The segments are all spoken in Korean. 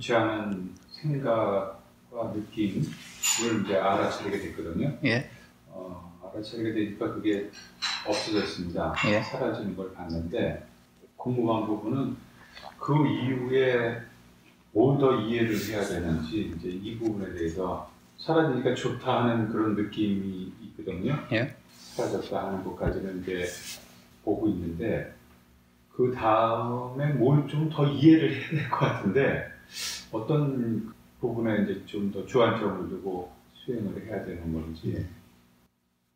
좋지 않은 생각과 느낌을 이제 알아차리게 됐거든요. 예. 알아차리게 되니까 그게 없어졌습니다. 예. 사라지는 걸 봤는데 궁금한 부분은 그 이후에 뭘 더 이해를 해야 되는지 이제 이 부분에 대해서 사라지니까 좋다 하는 그런 느낌이 있거든요. 예. 사라졌다 하는 것까지는 이제 보고 있는데 그 다음에 뭘 좀 더 이해를 해야 될 것 같은데 어떤 부분에 이제 좀 더 주안점을 두고 수행을 해야 되는 건지.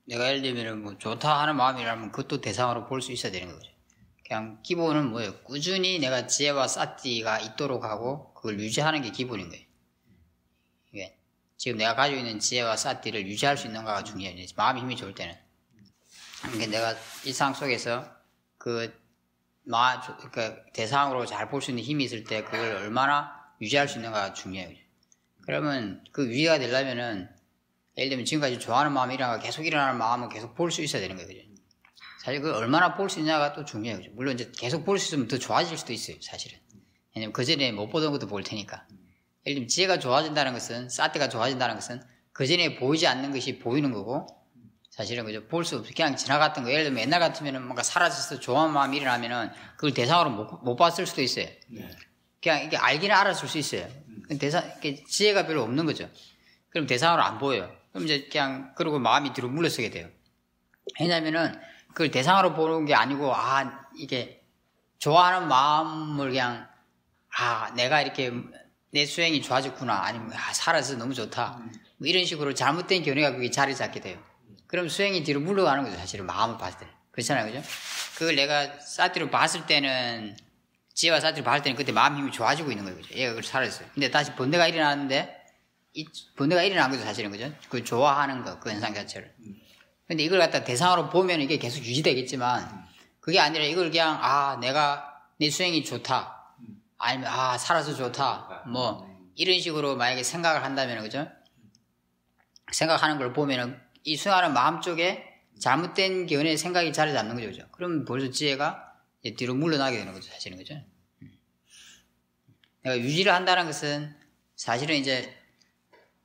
내가 예를 들면 뭐 좋다 하는 마음이라면 그것도 대상으로 볼 수 있어야 되는 거죠. 그냥 기본은 뭐예요? 꾸준히 내가 지혜와 사티가 있도록 하고 그걸 유지하는 게 기본인 거예요. 이게 지금 내가 가지고 있는 지혜와 사티를 유지할 수 있는가가 중요해요. 마음이 힘이 좋을 때는. 그러니까 내가 일상 속에서 그 대상으로 잘 볼 수 있는 힘이 있을 때 그걸 얼마나 유지할 수 있는가가 중요해요. 그러면 그 유지가 되려면은 예를 들면 지금까지 좋아하는 마음이 계속 일어나는 마음은 계속 볼 수 있어야 되는 거예요. 사실 그걸 얼마나 볼 수 있냐가 또 중요해요. 물론 이제 계속 볼 수 있으면 더 좋아질 수도 있어요, 사실은. 왜냐면 그전에 못 보던 것도 볼 테니까. 예를 들면 지혜가 좋아진다는 것은, 사티가 좋아진다는 것은 그전에 보이지 않는 것이 보이는 거고, 사실은 그죠. 볼 수 없이 그냥 지나갔던 거. 예를 들면 옛날 같으면은 뭔가 사라져서 좋아하는 마음이 일어나면은 그걸 대상으로 못 봤을 수도 있어요. 네. 그냥 이게 알기는 알았을 수 있어요. 지혜가 별로 없는 거죠. 그럼 대상으로 안 보여요. 그럼 이제 그냥 그러고 마음이 뒤로 물러서게 돼요. 왜냐면은 그걸 대상으로 보는 게 아니고 이게 좋아하는 마음을 그냥 내가 이렇게 내 수행이 좋아졌구나 아니면 살아서 너무 좋다 뭐 이런 식으로 잘못된 견해가 그게 자리 잡게 돼요. 그럼 수행이 뒤로 물러가는 거죠. 사실은 마음을 봤을 때 그렇잖아요, 그죠? 그걸 내가 사티로 봤을 때는 지혜와 사티로 봤을 때는 그때 마음 힘이 좋아지고 있는 거예요, 그죠? 얘가 그걸 살았어요. 근데 다시 번뇌가 일어나는데 이 번뇌가 일어난 거죠, 사실은, 그죠? 그 좋아하는 거, 그 현상 자체를. 근데 이걸 갖다 대상으로 보면 이게 계속 유지되겠지만, 그게 아니라 이걸 그냥, 내가 내 수행이 좋다. 아니면, 살아서 좋다. 뭐, 이런 식으로 만약에 생각을 한다면, 그죠? 생각하는 걸 보면은, 이 수행하는 마음 쪽에 잘못된 견해의 생각이 자리 잡는 거죠, 그죠? 그럼 벌써 지혜가 이제 뒤로 물러나게 되는 거죠, 사실은, 그죠? 내가 유지를 한다는 것은 사실은 이제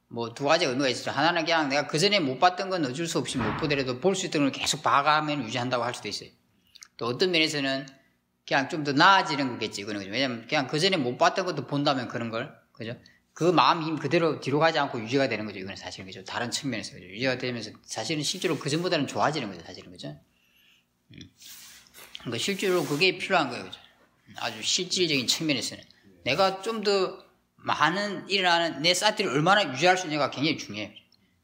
뭐 두 가지 의미가 있어요. 하나는 그냥 내가 그전에 못 봤던 건 어쩔 수 없이 못 보더라도 볼 수 있던 걸 계속 봐가면 유지한다고 할 수도 있어요. 또 어떤 면에서는 그냥 좀 더 나아지는 거겠지. 그런 거죠. 왜냐면 그냥 그전에 못 봤던 것도 본다면 그런 걸, 그죠? 그 마음 힘 그대로 뒤로 가지 않고 유지가 되는 거죠. 이거는 사실은, 그죠? 다른 측면에서, 그죠? 유지가 되면서 사실은 실제로 그전보다는 좋아지는 거죠. 사실은, 그죠? 그러니까 실제로 그게 필요한 거예요. 그죠? 아주 실질적인 측면에서는. 내가 좀 더 많은 일어나는 내 사티를 얼마나 유지할 수 있느냐가 굉장히 중요해요.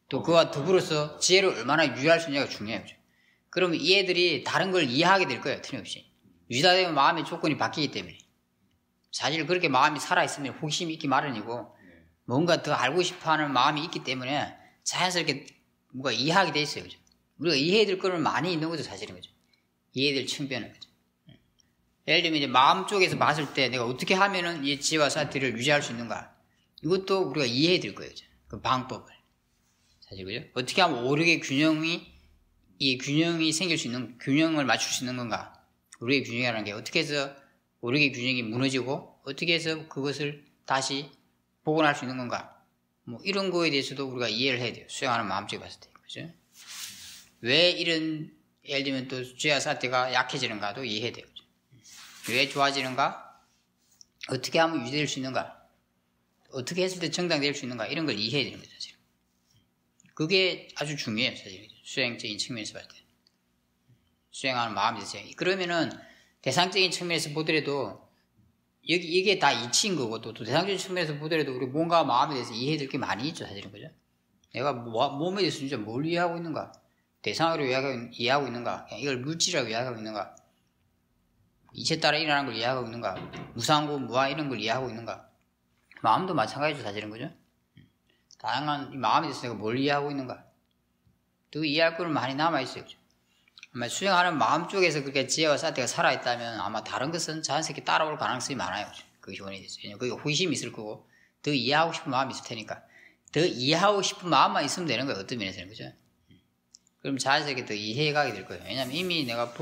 또 그와 더불어서 지혜를 얼마나 유지할 수 있느냐가 중요해요. 그러면 이 애들이 다른 걸 이해하게 될 거예요. 틀림없이. 유지가 되면 마음의 조건이 바뀌기 때문에. 사실 그렇게 마음이 살아있으면 호기심이 있기 마련이고 뭔가 더 알고 싶어하는 마음이 있기 때문에 자연스럽게 뭔가 이해하게 돼 있어요. 그죠? 우리가 이해해야 될 거는 많이 있는 거죠. 사실은. 그죠? 이해될 측면은. 그죠? 예를 들면 이제 마음 쪽에서 봤을 때 내가 어떻게 하면은 이 지혜와 사티를 유지할 수 있는가. 이것도 우리가 이해해야 될 거예요. 그 방법을. 사실, 그죠? 어떻게 하면 오르게 균형이 생길 수 있는, 균형을 맞출 수 있는 건가. 오르게 균형이라는 게 어떻게 해서 오르게 균형이 무너지고 어떻게 해서 그것을 다시 복원할 수 있는 건가. 뭐 이런 거에 대해서도 우리가 이해를 해야 돼요. 수행하는 마음쪽에 봤을 때. 그죠? 왜 이런, 예를 들면 또 지혜와 사티가 약해지는가도 이해해야 돼요. 왜 좋아지는가? 어떻게 하면 유지될 수 있는가? 어떻게 했을 때 정당될 수 있는가? 이런 걸 이해해야 되는 거죠, 사실. 그게 아주 중요해요, 사실. 수행적인 측면에서 봤을 때. 수행하는 마음이 있어요. 그러면은 대상적인 측면에서 보더라도 이게 다 이치인 거고 또 대상적인 측면에서 보더라도 우리 몸과 마음에 대해서 이해해야 될 게 많이 있죠, 사실은. 그죠? 내가 몸에 대해서 진짜 뭘 이해하고 있는가? 대상으로 이해하고 있는가? 그냥 이걸 물질이라고 이해하고 있는가? 이체 따라 일어나는 걸 이해하고 있는가? 무상고, 무아 이런 걸 이해하고 있는가? 마음도 마찬가지죠, 사실은. 그죠? 다양한 이 마음에 대해서 내가 뭘 이해하고 있는가? 또 이해할 거는 많이 남아있어요. 그죠? 아마 수행하는 마음 쪽에서 그렇게 지혜와 사티가 살아있다면 아마 다른 것은 자연스럽게 따라올 가능성이 많아요. 그 기원에 대해서. 왜냐면 거기 호기심이 있을 거고 더 이해하고 싶은 마음이 있을 테니까. 더 이해하고 싶은 마음만 있으면 되는 거예요. 어떤 면에서는. 그죠? 그럼 자연스럽게 더 이해해가게 될 거예요. 왜냐면 이미 내가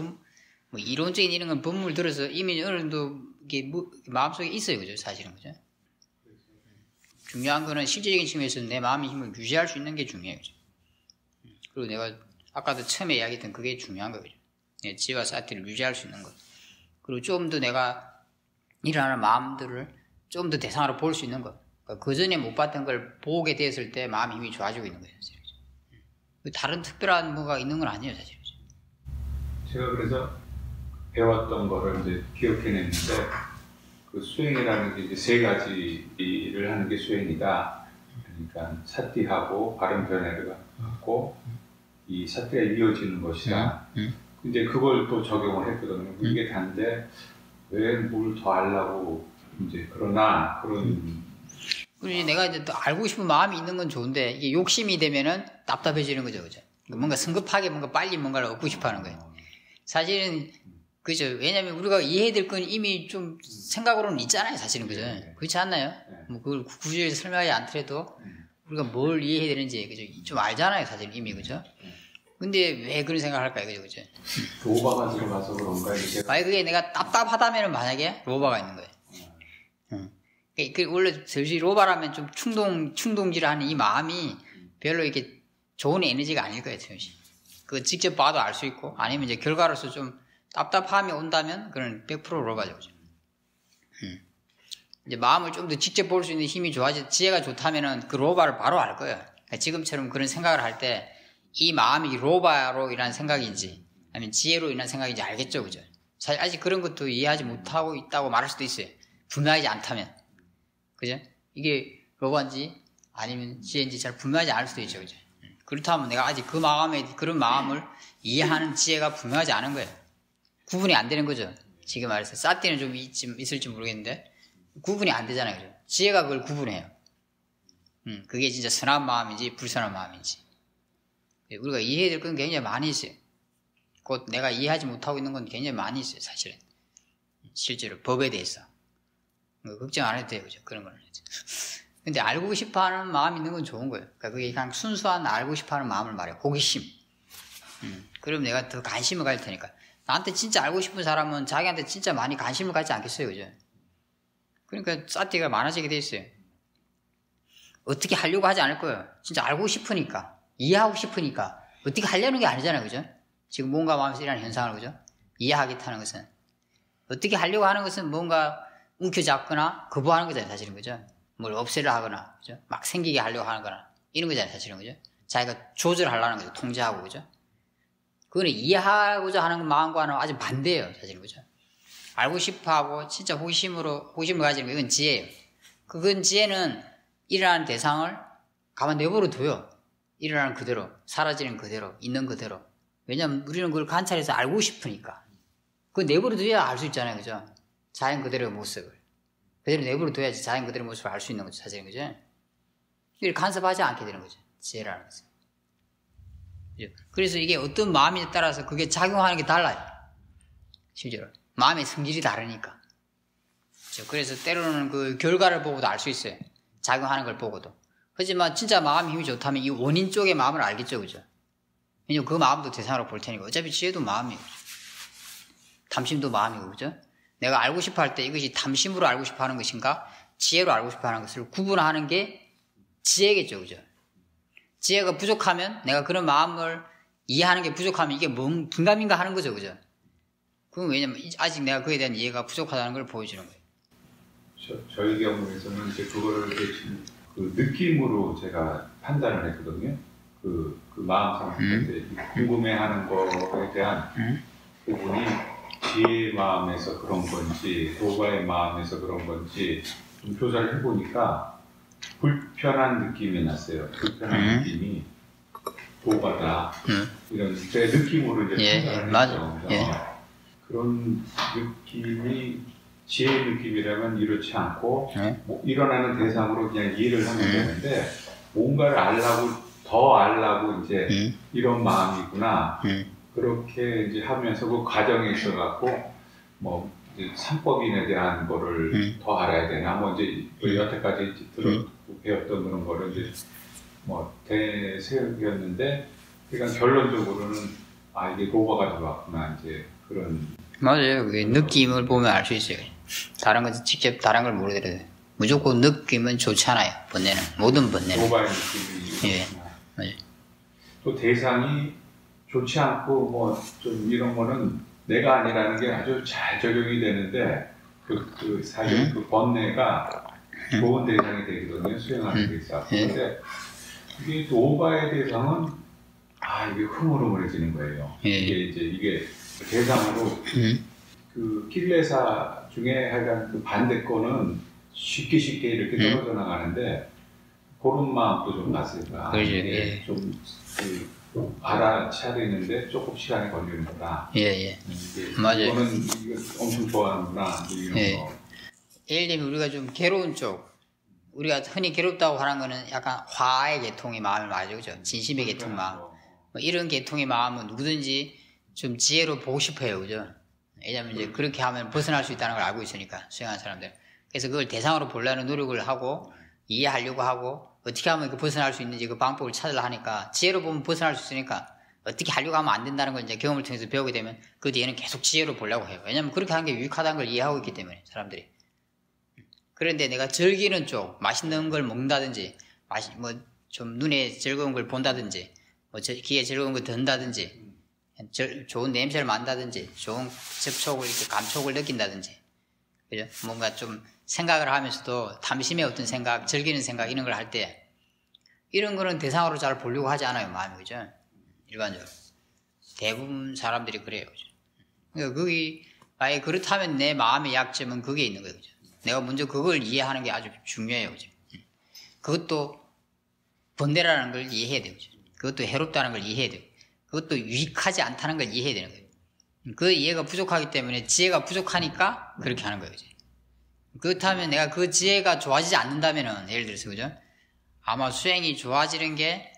뭐 이론적인 이런 건 법문을 들어서 이미 어느 정도 이게 마음속에 있어요. 그죠? 사실은. 그죠? 중요한 거는 실질적인 측면에서 내 마음의 힘을 유지할 수 있는 게 중요해요. 그리고 내가 아까도 처음에 이야기했던 그게 중요한 거죠. 지혜와 사티를 유지할 수 있는 것. 그리고 좀 더 내가 일어나는 마음들을 좀 더 대상으로 볼 수 있는 것. 그러니까 그 전에 못 봤던 걸 보게 되었을 때 마음의 힘이 좋아지고 있는 거예요. 다른 특별한 뭐가 있는 건 아니에요, 사실. 제가 그래서 배웠던 거를 이제 기억해냈는데, 그 수행이라는 게 이제 세 가지 일을 하는 게 수행이다. 그러니까 사티하고 바른 변화를 갖고 이 사티가 이어지는 것이다. 근데 그걸 또 적용을 했거든요. 이게 단데 왜 뭘 더 알라고 이제 그러나 그런. 그리고 내가 이제 또 알고 싶은 마음이 있는 건 좋은데 이게 욕심이 되면은 답답해지는 거죠, 그죠? 뭔가 성급하게 뭔가 빨리 뭔가를 얻고 싶어하는 거예요. 사실은 그죠? 왜냐면 우리가 이해해야 될 건 이미 좀 생각으로는 있잖아요, 사실은 그죠? 그렇지 않나요? 뭐 그걸 구체적으로 설명하지 않더라도 우리가 뭘 이해해야 되는지 그죠? 좀 알잖아요, 사실 이미 그죠? 근데 왜 그런 생각을 할까요, 그죠? 로바가 들어가서 그런가 이제. 아니 그게 내가 답답하다면은 만약에 로바가 있는 거예요. 그 원래 사실 로바라면 좀 충동질하는 이 마음이 별로 이렇게 좋은 에너지가 아닐 거예요, 사실. 그 직접 봐도 알 수 있고 아니면 이제 결과로서 좀 답답함이 온다면 그건 100% 로바죠, 그죠? 이제 마음을 좀 더 직접 볼 수 있는 힘이 지혜가 좋다면은 그 로바를 바로 알 거예요. 그러니까 지금처럼 그런 생각을 할 때 이 마음이 로바로 인한 생각인지 아니면 지혜로 인한 생각인지 알겠죠, 그죠? 사실 아직 그런 것도 이해하지 못하고 있다고 말할 수도 있어요. 분명하지 않다면. 그죠? 이게 로바인지 아니면 지혜인지 잘 분명하지 않을 수도 있죠, 그죠? 그렇다면 내가 아직 그런 마음을 이해하는 지혜가 분명하지 않은 거예요. 구분이 안 되는 거죠. 지금 말해서 사티는 좀 있을지 모르겠는데 구분이 안 되잖아요, 그죠? 지혜가 그걸 구분해요. 그게 진짜 선한 마음인지 불선한 마음인지. 우리가 이해해야 될 건 굉장히 많이 있어요. 곧 내가 이해하지 못하고 있는 건 굉장히 많이 있어요, 사실은. 실제로 법에 대해서. 걱정 안 해도 돼요, 그죠? 그런 거는. 근데 알고 싶어 하는 마음이 있는 건 좋은 거예요. 그러니까 그게 그냥 순수한 알고 싶어 하는 마음을 말해요. 호기심. 그럼 내가 더 관심을 가질 테니까. 나한테 진짜 알고 싶은 사람은 자기한테 진짜 많이 관심을 갖지 않겠어요, 그죠? 그러니까 사티가 많아지게 돼 있어요. 어떻게 하려고 하지 않을 거예요. 진짜 알고 싶으니까. 이해하고 싶으니까. 어떻게 하려는 게 아니잖아요, 그죠? 지금 뭔가 마음에서 일어나는 현상을, 그죠? 이해하겠다는 것은. 어떻게 하려고 하는 것은 뭔가 움켜잡거나 거부하는 거잖아요, 사실은, 그죠? 뭘 없애려 하거나, 그죠? 막 생기게 하려고 하는 거나, 이런 거잖아요, 사실은, 그죠? 자기가 조절하려는 거죠, 통제하고, 그죠? 그거는 이해하고자 하는 마음과는 아주 반대예요, 사실은, 그죠? 알고 싶어 하고, 진짜 호기심을 가지는 거, 이건 지혜예요. 그건 지혜는 일어나는 대상을 가만 내버려 둬요. 일어나는 그대로, 사라지는 그대로, 있는 그대로. 왜냐면 우리는 그걸 관찰해서 알고 싶으니까. 그걸 내버려 둬야 알 수 있잖아요, 그죠? 자연 그대로의 모습을. 그대로 내버려 둬야지 자연 그대로의 모습을 알 수 있는 거죠, 사실은, 그죠? 이걸 간섭하지 않게 되는 거죠, 지혜라는 것은. 그죠? 그래서 이게 어떤 마음에 따라서 그게 작용하는 게 달라요. 실제로. 마음의 성질이 다르니까. 그죠? 그래서 때로는 그 결과를 보고도 알 수 있어요. 작용하는 걸 보고도. 하지만 진짜 마음의 힘이 좋다면 이 원인 쪽의 마음을 알겠죠, 그죠? 왜냐면 그 마음도 대상으로 볼 테니까. 어차피 지혜도 마음이에요. 그죠? 탐심도 마음이고, 그죠? 내가 알고 싶어 할 때 이것이 탐심으로 알고 싶어 하는 것인가, 지혜로 알고 싶어 하는 것을 구분하는 게 지혜겠죠, 그죠? 지혜가 부족하면, 내가 그런 마음을 이해하는 게 부족하면 이게 뭔 분감인가 하는 거죠, 그죠? 그건 왜냐면 아직 내가 그에 대한 이해가 부족하다는 걸 보여주는 거예요. 저희 경우에서는 이제 그거를 그 느낌으로 제가 판단을 했거든요. 그 마음 상태인데 궁금해하는 거에 대한 부분이 지혜의 마음에서 그런 건지 로바의 마음에서 그런 건지 좀 조사를 해보니까 불편한 느낌이 났어요. 불편한 느낌이 로바다. 이런 제 느낌으로 이제 판단을 했죠. 그런 느낌이 지혜의 느낌이라면 이렇지 않고 뭐 일어나는 대상으로 그냥 이해를 하면 되는데 뭔가를 더 알라고 이제 이런 마음이구나. 그렇게 이제 하면서 그 과정에 있어갖고 뭐 이제 삼법인에 대한 거를 더 알아야 되나 뭐 이제 여태까지 배웠던 그런 거를 이제 뭐 대세였는데 그러니까 결론적으로는 아 이게 로바가 들어왔구나 이제 그런. 맞아요. 느낌을 보면 알 수 있어요. 다른 건 직접 다른 걸 모르더라도. 무조건 느낌은 좋잖아요. 번뇌는 모든 번뇌는. 오바의 느낌이. 예, 맞아요. 또 대상이 좋지 않고 뭐 좀 이런 거는 내가 아니라는 게 아주 잘 적용이 되는데 사실 그 번뇌가 좋은 대상이 되거든요. 수행하는 대상. 그런데 이게 또 오바의 대상은 이게 흐물흐물해지는 거예요. 이게 대상으로 그 kilesa 중에 하여간 그 반대권은 쉽게 이렇게 떨어져 나가는데 그런 마음도 좀 났으니까 이게 좀 알아차리는데 조금 시간이 걸리는구나. 맞아요. 이거는 엄청 좋아하는구나. 이런 거. 예를 들면 우리가 좀 괴로운 쪽, 우리가 흔히 괴롭다고 하는 거는 약간 화의 계통의 마음을 말이죠, 그죠? 진심의 계통 마음. 뭐 이런 계통의 마음은 누구든지 좀 지혜로 보고 싶어요, 그죠? 왜냐면 이제 그렇게 하면 벗어날 수 있다는 걸 알고 있으니까, 수행하는 사람들. 그래서 그걸 대상으로 보려는 노력을 하고, 이해하려고 하고, 어떻게 하면 그 벗어날 수 있는지 그 방법을 찾으려 하니까, 지혜로 보면 벗어날 수 있으니까, 어떻게 하려고 하면 안 된다는 걸 이제 경험을 통해서 배우게 되면, 그 뒤에는 계속 지혜로 보려고 해요. 왜냐면 그렇게 하는 게 유익하다는 걸 이해하고 있기 때문에, 사람들이. 그런데 내가 즐기는 쪽, 맛있는 걸 먹는다든지, 좀 눈에 즐거운 걸 본다든지, 귀에 즐거운 걸 듣는다든지, 좋은 냄새를 맡는다든지, 좋은 접촉을, 이렇게 감촉을 느낀다든지, 그죠? 뭔가 좀 생각을 하면서도 탐심의 어떤 생각, 즐기는 생각, 이런 걸 할 때, 이런 거는 대상으로 잘 보려고 하지 않아요, 마음이, 그죠? 일반적으로. 대부분 사람들이 그래요, 그죠? 그러니까 아예 그렇다면 내 마음의 약점은 그게 있는 거예요, 그죠? 내가 먼저 그걸 이해하는 게 아주 중요해요, 그죠? 그것도 번뇌라는 걸 이해해야 돼요, 그죠? 그것도 해롭다는 걸 이해해야 돼요. 그것도 유익하지 않다는 걸 이해해야 되는 거예요. 그 이해가 부족하기 때문에 지혜가 부족하니까 그렇게 하는 거예요, 그죠? 그렇다면 내가 그 지혜가 좋아지지 않는다면은, 예를 들어서, 그죠? 아마 수행이 좋아지는 게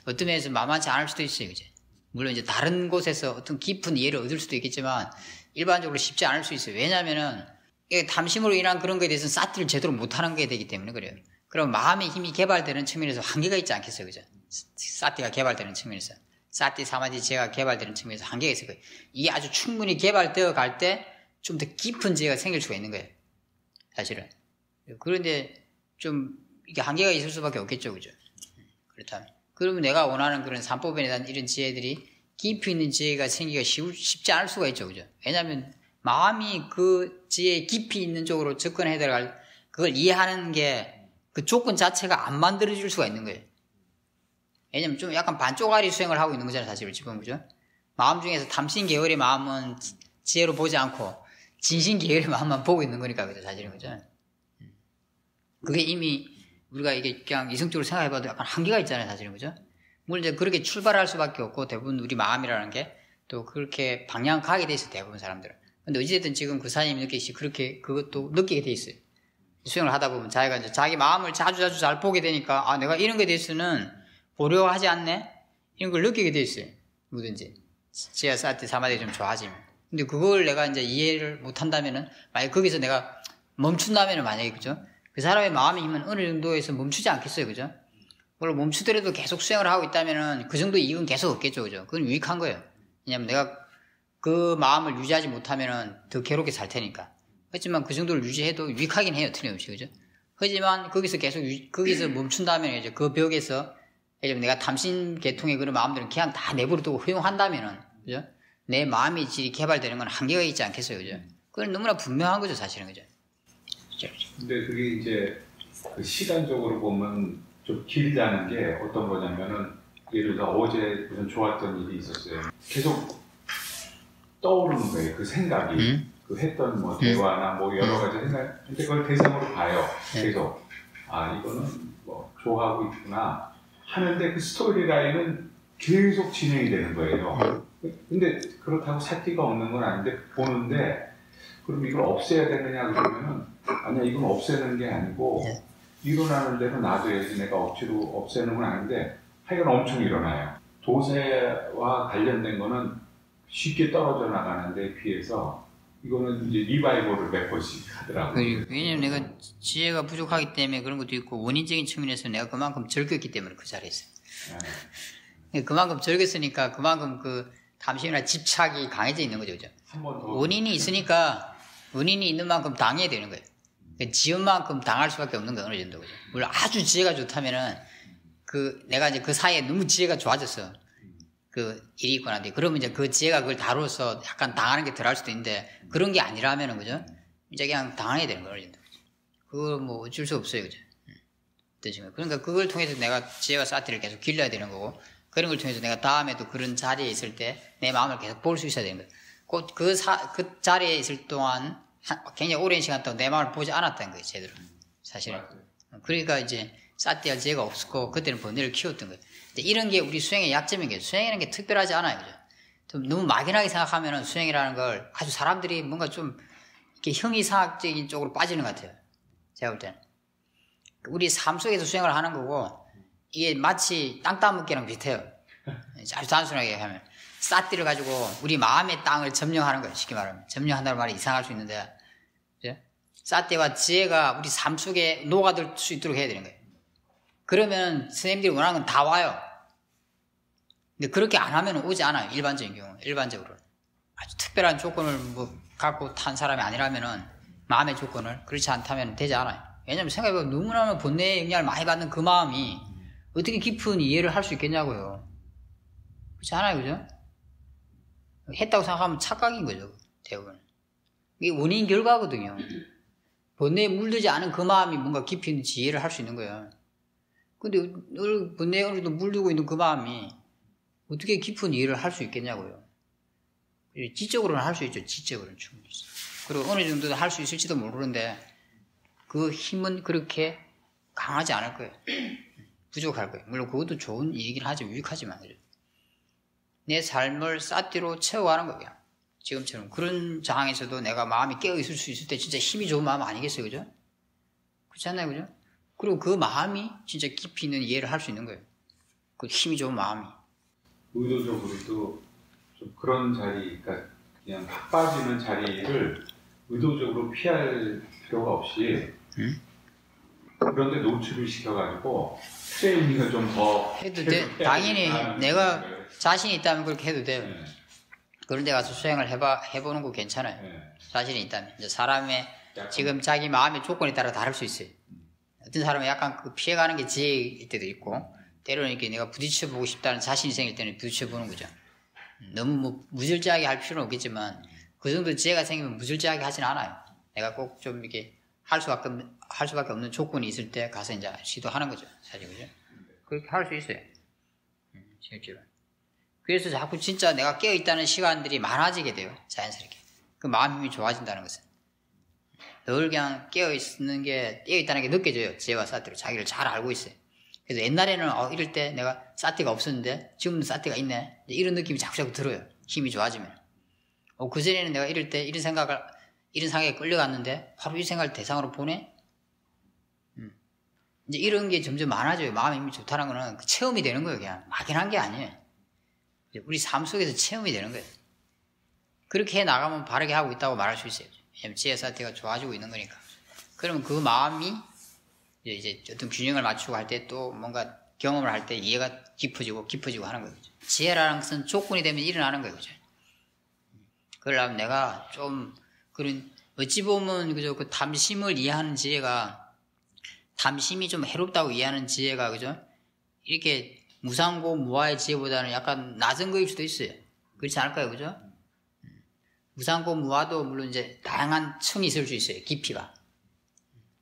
어떤 면에서 만만치 않을 수도 있어요, 그죠? 물론 이제 다른 곳에서 어떤 깊은 이해를 얻을 수도 있겠지만, 일반적으로 쉽지 않을 수 있어요. 왜냐면은, 탐심으로 인한 그런 거에 대해서는 사티를 제대로 못하는 게 되기 때문에 그래요. 그럼 마음의 힘이 개발되는 측면에서 한계가 있지 않겠어요, 그죠? 사티가 개발되는 측면에서. 사티, 사마디, 지혜가 개발되는 측면에서 한계가 있을 거예요. 이게 아주 충분히 개발되어 갈 때 좀 더 깊은 지혜가 생길 수가 있는 거예요. 사실은. 그런데 좀 이게 한계가 있을 수밖에 없겠죠, 그죠? 그렇다면. 그러면 내가 원하는 그런 삼법에 대한 이런 지혜들이 깊이 있는 지혜가 생기기가 쉽지 않을 수가 있죠, 그죠? 왜냐하면 마음이 그 지혜 깊이 있는 쪽으로 접근해 들어갈, 그걸 이해하는 게 그 조건 자체가 안 만들어질 수가 있는 거예요. 왜냐면 좀 약간 반쪽짜리 수행을 하고 있는 거잖아요, 사실 지금, 그죠? 마음 중에서 탐심 계열의 마음은 지혜로 보지 않고 진심 계열의 마음만 보고 있는 거니까, 그죠? 사실은, 그죠? 그게 이미 우리가 이게 그냥 이성적으로 생각해봐도 약간 한계가 있잖아요, 사실은, 그죠? 물론 이제 그렇게 출발할 수밖에 없고, 대부분 우리 마음이라는 게 또 그렇게 방향 가게 돼 있어요, 대부분 사람들은. 근데 어찌됐든 지금 그 사장님이 느끼시 그렇게 그것도 느끼게 돼 있어요. 수행을 하다 보면 자기가 이제 자기 마음을 자주 잘 보게 되니까, 내가 이런 거에 대해서는 보려고 하지 않네? 이런 걸 느끼게 돼 있어요. 뭐든지. 지하 사티 사마디 좀 좋아지면. 근데 그걸 내가 이제 이해를 못 한다면은, 만약에 거기서 내가 멈춘다면은 만약에, 그죠? 그 사람의 마음의 힘은 어느 정도에서 멈추지 않겠어요, 그죠? 물론 멈추더라도 계속 수행을 하고 있다면은 그 정도 이익은 계속 없겠죠, 그죠? 그건 유익한 거예요. 왜냐면 내가 그 마음을 유지하지 못하면은 더 괴롭게 살 테니까. 하지만 그 정도를 유지해도 유익하긴 해요, 틀림없이, 그죠? 하지만 거기서 계속, 거기서 멈춘다면 이제 그 벽에서, 내가 탐심 계통의 그런 마음들은 그냥 다 내버려두고 허용한다면은, 그죠? 내 마음의 질이 개발되는 건 한계가 있지 않겠어요, 그죠? 그건 너무나 분명한 거죠, 사실은, 그죠? 근데 그게 이제 그 시간적으로 보면 좀 길다는 게 어떤 거냐면은, 예를 들어 어제 무슨 좋았던 일이 있었어요. 계속 떠오르는 거예요, 그 생각이. 그 했던 뭐 대화나 뭐 여러 가지 생각, 근데 그걸 대상으로 봐요. 계속. 이거는 뭐 좋아하고 있구나. 하는데 그 스토리 라인은 계속 진행이 되는 거예요. 근데 그렇다고 사티가 없는 건 아닌데 보는데, 그럼 이걸 없애야 되느냐 그러면은, 아니야, 이건 없애는 게 아니고 일어나는 대로 놔둬야지. 내가 억지로 없애는 건 아닌데 하여간 엄청 일어나요. 도세와 관련된 거는 쉽게 떨어져 나가는데 비해서 이거는 이제 리바이벌을 몇 번씩 하더라고요. 왜냐면 내가 지혜가 부족하기 때문에 그런 것도 있고, 원인적인 측면에서 내가 그만큼 즐겼기 때문에 그 자리에서. 그만큼 즐겼으니까 그만큼 그 탐심이나 집착이 강해져 있는 거죠, 그죠? 한 번 더. 원인이 있으니까 원인이 있는 만큼 당해야 되는 거예요. 그러니까 지연만큼 당할 수밖에 없는 거 어느 정도. 그죠? 물론 아주 지혜가 좋다면은 내가 이제 그 사이에 너무 지혜가 좋아졌어. 그 일이 있고 난데 그러면 이제 그 지혜가 그걸 다루어서 약간 당하는 게 덜할 수도 있는데 그런 게 아니라면은 그죠? 이제 그냥 당해야 되는 거예요. 그거 뭐 어쩔 수 없어요, 그죠? 그러니까 그걸 통해서 내가 지혜와 사티를 계속 길러야 되는 거고 그런 걸 통해서 내가 다음에도 그런 자리에 있을 때 내 마음을 계속 볼 수 있어야 되는 거예요. 꼭 그 자리에 있을 동안 굉장히 오랜 시간 동안 내 마음을 보지 않았다는 거예요, 제대로. 사실은. 그러니까 이제 사티와 지혜가 없었고 그때는 번뇌를 키웠던 거예요. 이런 게 우리 수행의 약점인 게 수행이라는 게 특별하지 않아요. 그죠? 좀 너무 막연하게 생각하면은 수행이라는 걸 아주 사람들이 뭔가 좀 이렇게 형이상학적인 쪽으로 빠지는 것 같아요. 제가 볼 때는. 우리 삶 속에서 수행을 하는 거고 이게 마치 땅 따먹기랑 비슷해요. 아주 단순하게 하면. 사티를 가지고 우리 마음의 땅을 점령하는 거예요. 쉽게 말하면. 점령한다는 말이 이상할 수 있는데 그죠? 사티와 지혜가 우리 삶 속에 녹아들 수 있도록 해야 되는 거예요. 그러면 선생님들이 원하는 건 다 와요. 근데 그렇게 안 하면 오지 않아요. 일반적인 경우. 일반적으로. 아주 특별한 조건을 갖고 탄 사람이 아니라면은 마음의 조건을 그렇지 않다면 되지 않아요. 왜냐면 생각해보면 너무나 번뇌의 영향을 많이 받는 그 마음이 어떻게 깊은 이해를 할 수 있겠냐고요. 그렇지 않아요. 그죠? 했다고 생각하면 착각인 거죠. 대부분. 이게 원인 결과거든요. 번뇌에 물들지 않은 그 마음이 뭔가 깊이 있는 이해를 할 수 있는 거예요. 근데 번뇌에 어느 정도 물들고 있는 그 마음이 어떻게 깊은 이해를 할 수 있겠냐고요. 지적으로는 할 수 있죠. 지적으로는 충분히. 그리고 어느 정도 할 수 있을지도 모르는데 그 힘은 그렇게 강하지 않을 거예요. 부족할 거예요. 물론 그것도 좋은 얘기긴 하지 유익하지만 그죠? 내 삶을 사티로 채워가는 거예요. 지금처럼 그런 상황에서도 내가 마음이 깨어 있을 수 있을 때 진짜 힘이 좋은 마음 아니겠어요, 그죠? 그렇지 않나요, 그죠? 그리고 그 마음이 진짜 깊이 있는 이해를 할 수 있는 거예요. 그 힘이 좋은 마음이. 의도적으로도 좀 그런 자리, 그러니까 그냥 팍 빠지는 자리를 의도적으로 피할 필요가 없이 그런데 노출을 시켜가지고 트레이닝을 좀 더 해도 돼. 당연히 내가 자신이 있다면 그렇게 해도 돼요. 네. 그런 데 가서 수행을 해보는 거 괜찮아요. 네. 자신이 있다면. 이제 사람의 지금 자기 마음의 조건에 따라 다를 수 있어요. 어떤 사람은 약간 그 피해가는 게 지혜일 때도 있고 때로는 이렇게 내가 부딪혀보고 싶다는 자신이 생길 때는 부딪혀보는 거죠. 너무 무질서하게 할 필요는 없겠지만 그 정도 지혜가 생기면 무질서하게 하진 않아요. 내가 꼭 좀 이렇게 할 수밖에 없는 조건이 있을 때 가서 이제 시도하는 거죠. 사실 그죠? 그렇게 할 수 있어요. 실제로. 그래서 자꾸 진짜 내가 깨어있다는 시간들이 많아지게 돼요. 자연스럽게. 그 마음 힘이 좋아진다는 것은. 늘 그냥 깨어있다는 게 느껴져요. 지혜와 사티로. 자기를 잘 알고 있어요. 그래서 옛날에는 이럴 때 내가 사티가 없었는데 지금은 사티가 있네. 이런 느낌이 자꾸 들어요. 힘이 좋아지면. 그전에는 내가 이럴 때 이런 생각에 끌려갔는데 바로 이 생각을 대상으로 보내? 이제 이런 게 점점 많아져요. 마음의 힘이 좋다는 거는 체험이 되는 거예요. 그냥 막연한 게 아니에요. 우리 삶 속에서 체험이 되는 거예요. 그렇게 해 나가면 바르게 하고 있다고 말할 수 있어요. 왜냐면 지혜 사티가 좋아지고 있는 거니까. 그러면 그 마음이 이제 어떤 균형을 맞추고 할 때 또 뭔가 경험을 할 때 이해가 깊어지고 하는 거죠. 지혜라는 것은 조건이 되면 일어나는 거예요. 그죠? 그러려면 내가 좀 그런 어찌 보면 그죠? 그 탐심을 이해하는 지혜가 탐심이 좀 해롭다고 이해하는 지혜가 그죠? 이렇게 무상고 무아의 지혜보다는 약간 낮은 거일 수도 있어요. 그렇지 않을까요, 그죠? 무상고 무아도 물론 이제 다양한 층이 있을 수 있어요. 깊이가.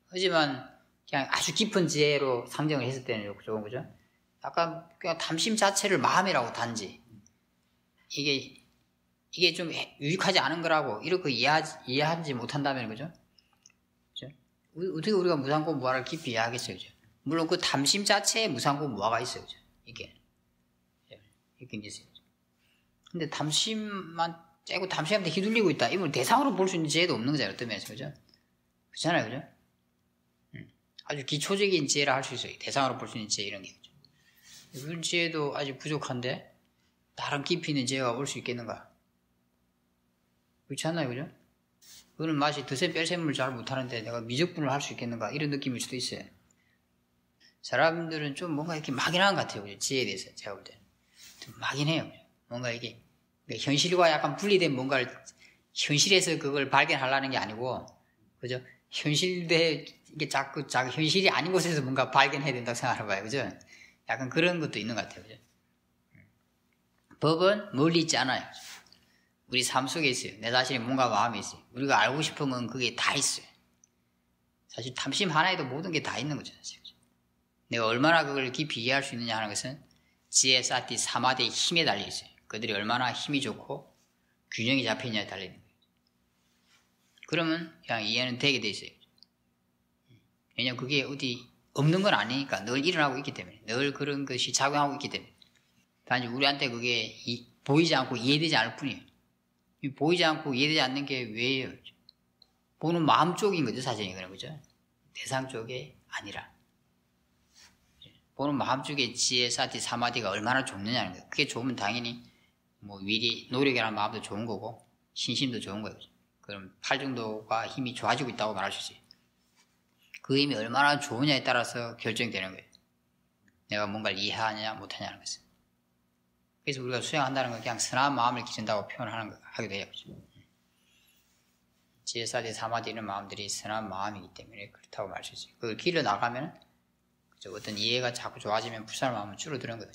하지만 그냥 아주 깊은 지혜로 상정을 했을 때는 좋은 거죠. 약간 그냥 탐심 자체를 마음이라고 단지 이게 좀 유익하지 않은 거라고 이렇게 이해하지 못한다면 그죠? 어떻게 우리가 무상고 무아를 깊이 이해하겠어요, 그죠? 물론 그 탐심 자체에 무상고 무아가 있어요, 그죠? 이게 있어요. 근데 탐심만 째고 탐심한테 휘둘리고 있다. 이걸 대상으로 볼 수 있는 지혜도 없는 거잖아요, 어떤 면에서, 그죠? 그렇잖아요, 그죠? 아주 기초적인 지혜라 할 수 있어요. 대상으로 볼 수 있는 지혜 이런 게. 그런 지혜도 아직 부족한데 다른 깊이 있는 지혜가 올 수 있겠는가? 그렇지 않나요, 그죠? 그거는 마치 드셈 뺄셈을 잘 못하는데 내가 미적분을 할 수 있겠는가? 이런 느낌일 수도 있어요. 사람들은 좀 뭔가 이렇게 막연한 것 같아요, 그죠? 지혜에 대해서 제가 볼 때. 좀 막연해요. 뭔가 이게 현실과 약간 분리된 뭔가를 현실에서 그걸 발견하려는 게 아니고, 그죠? 현실대 이게 자꾸 현실이 아닌 곳에서 뭔가 발견해야 된다고 생각하는 거예요, 그죠? 약간 그런 것도 있는 것 같아요, 그죠? 법은 멀리 있지 않아요. 우리 삶 속에 있어요. 내 자신이 뭔가 마음에 있어요. 우리가 알고 싶은 건 그게 다 있어요. 사실 탐심 하나에도 모든 게 다 있는 거죠, 사실. 내가 얼마나 그걸 깊이 이해할 수 있느냐 하는 것은 지혜, 사티, 사마디의 힘에 달려 있어요. 그들이 얼마나 힘이 좋고 균형이 잡혀 있냐에 달려 있는 거예요. 그러면 그냥 이해는 되게 돼 있어요. 왜냐면 그게 어디 없는 건 아니니까 늘 일어나고 있기 때문에, 늘 그런 것이 작용하고 있기 때문에. 단지 우리한테 그게 보이지 않고 이해되지 않을 뿐이에요. 보이지 않고 이해되지 않는 게 왜예요? 보는 마음 쪽인 거죠, 사실은. 그런 거죠. 대상 쪽이 아니라. 보는 마음 쪽에 지혜, 사티, 사마디가 얼마나 좋느냐는 거예요. 그게 좋으면 당연히 뭐 위리, 노력이라는 마음도 좋은 거고 신심도 좋은 거예요. 그럼 팔정도가 힘이 좋아지고 있다고 말할 수 있어요. 그 힘이 얼마나 좋으냐에 따라서 결정되는 거예요. 내가 뭔가를 이해하냐 못하냐는 것은. 그래서 우리가 수행한다는 건 그냥 선한 마음을 기른다고 하기도 해요. 지혜, 사티, 사마디 이런 마음들이 선한 마음이기 때문에 그렇다고 말할 수 있어요. 그걸 길러 나가면 어떤 이해가 자꾸 좋아지면 불선한 마음은 줄어드는 거예요.